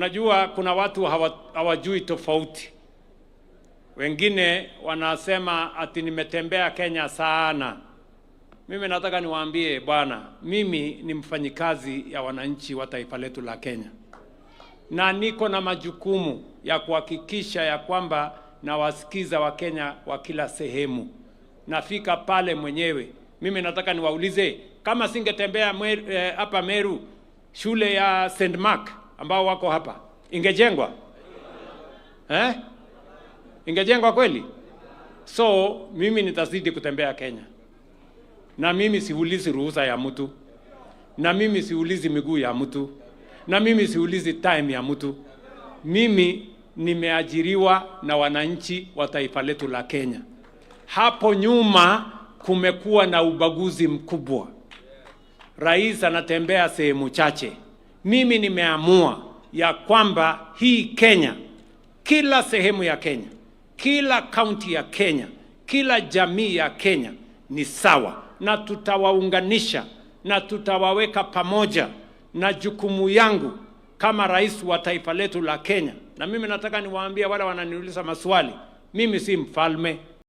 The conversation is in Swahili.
Unajua kuna watu hawajui tofauti. Wengine wanasema ati nimetembea Kenya sana. Mimi nataka niwaambie bwana, mimi ni mfanyikazi ya wananchi wa taifa letu la Kenya. Na niko na majukumu ya kuhakikisha ya kwamba nawasikiza Wakenya wa kila sehemu. Nafika pale mwenyewe. Mimi nataka niwaulize, kama singetembea hapa Meru, shule ya St. Mark ambao wako hapa, ingejengwa? Ingejengwa kweli? So mimi nitazidi kutembea Kenya. Na mimi siulizi ruhusa ya mtu. Na mimi siulizi miguu ya mtu. Na mimi siulizi time ya mtu. Mimi nimeajiriwa na wananchi wa taifa letu la Kenya. Hapo nyuma kumekuwa na ubaguzi mkubwa. Rais anatembea sehemu chache. Mimi nimeamua ya kwamba hii Kenya, kila sehemu ya Kenya, kila kaunti ya Kenya, kila jamii ya Kenya ni sawa, na tutawaunganisha na tutawaweka pamoja. Na jukumu yangu kama rais wa taifa letu la Kenya, na mimi nataka niwaambie wale wananiuliza maswali, mimi si mfalme.